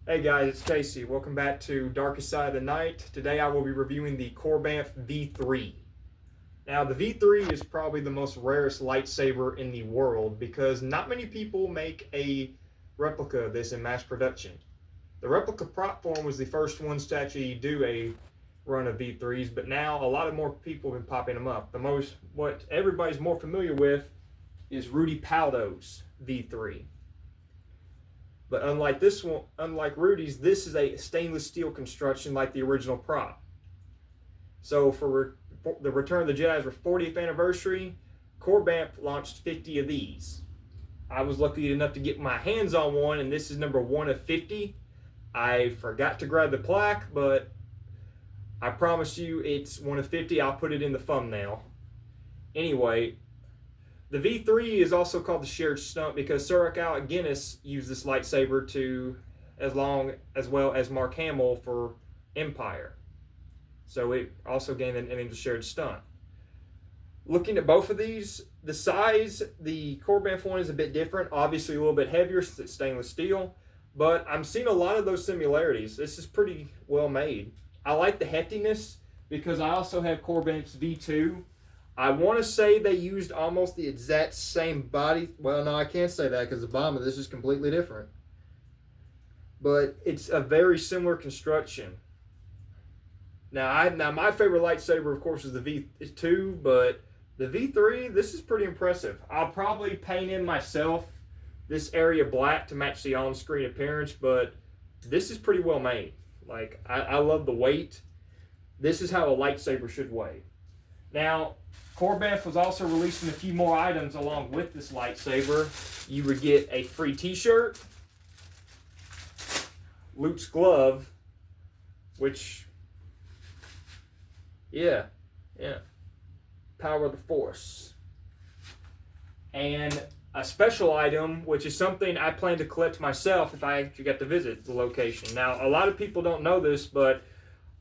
Hey guys, it's Casey. Welcome back to Darkest Side of the Night. Today I will be reviewing the Korbanth V3. Now, the V3 is probably the most rarest lightsaber in the world because not many people make a replica of this in mass production. The replica prop form was the first ones to actually do a run of V3s, but now a lot of more people have been popping them up. What everybody's more familiar with is Rudy Paldo's V3. But unlike this one, unlike Rudy's, this is a stainless steel construction like the original prop. So for the Return of the Jedi's 40th anniversary, Korbanth launched 50 of these. I was lucky enough to get my hands on one, and this is number 1 of 50. I forgot to grab the plaque, but I promise you it's 1 of 50. I'll put it in the thumbnail. Anyway, the V3 is also called the Shared Stunt because Sir Alec Guinness used this lightsaber as well as Mark Hamill for Empire. So it also gained the name of Shared Stunt. Looking at both of these, the size, the Korbanth one is a bit different, obviously a little bit heavier since it's stainless steel, but I'm seeing a lot of those similarities. This is pretty well made. I like the heftiness because I also have Korbanth's V2. I want to say they used almost the exact same body. Well, no, I can't say that because the bottom of this is completely different. But it's a very similar construction. Now, my favorite lightsaber, of course, is the V2, but the V3, this is pretty impressive. I'll probably paint in myself this area black to match the on-screen appearance, but this is pretty well made. Like, I love the weight. This is how a lightsaber should weigh. Now, Korbanth was also releasing a few more items along with this lightsaber. You would get a free t-shirt, Luke's glove, which, yeah, power of the Force. And a special item, which is something I plan to collect myself if I actually get to visit the location. Now, a lot of people don't know this, but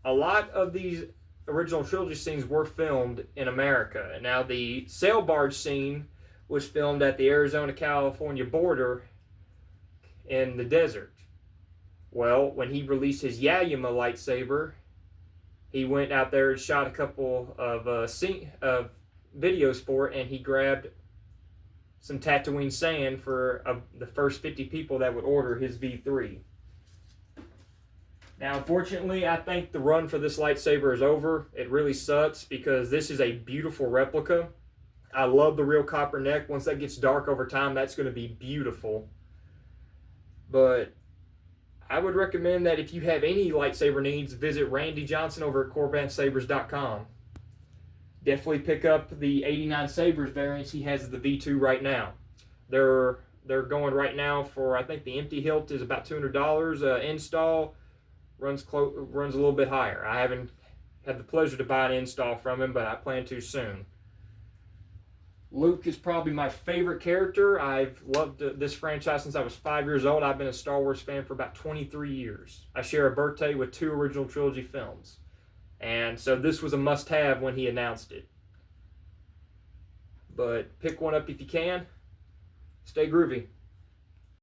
a lot of these original trilogy scenes were filmed in America. Now, the sail barge scene was filmed at the Arizona-California border in the desert. Well, when he released his Yayama lightsaber, he went out there and shot a couple of videos for it, and he grabbed some Tatooine sand for the first 50 people that would order his V3. Now, unfortunately, I think the run for this lightsaber is over. It really sucks because this is a beautiful replica. I love the real copper neck. Once that gets dark over time, that's going to be beautiful. But I would recommend that if you have any lightsaber needs, visit Randy Johnson over at KorbanthSabers.com. Definitely pick up the 89 Sabers variants he has of the V2 right now. They're going right now for, I think the empty hilt is about $200. Install runs a little bit higher. I haven't had the pleasure to buy an install from him, but I plan to soon. Luke is probably my favorite character. I've loved this franchise since I was 5 years old. I've been a Star Wars fan for about 23 years. I share a birthday with 2 original trilogy films. And so this was a must-have when he announced it. But pick one up if you can. Stay groovy.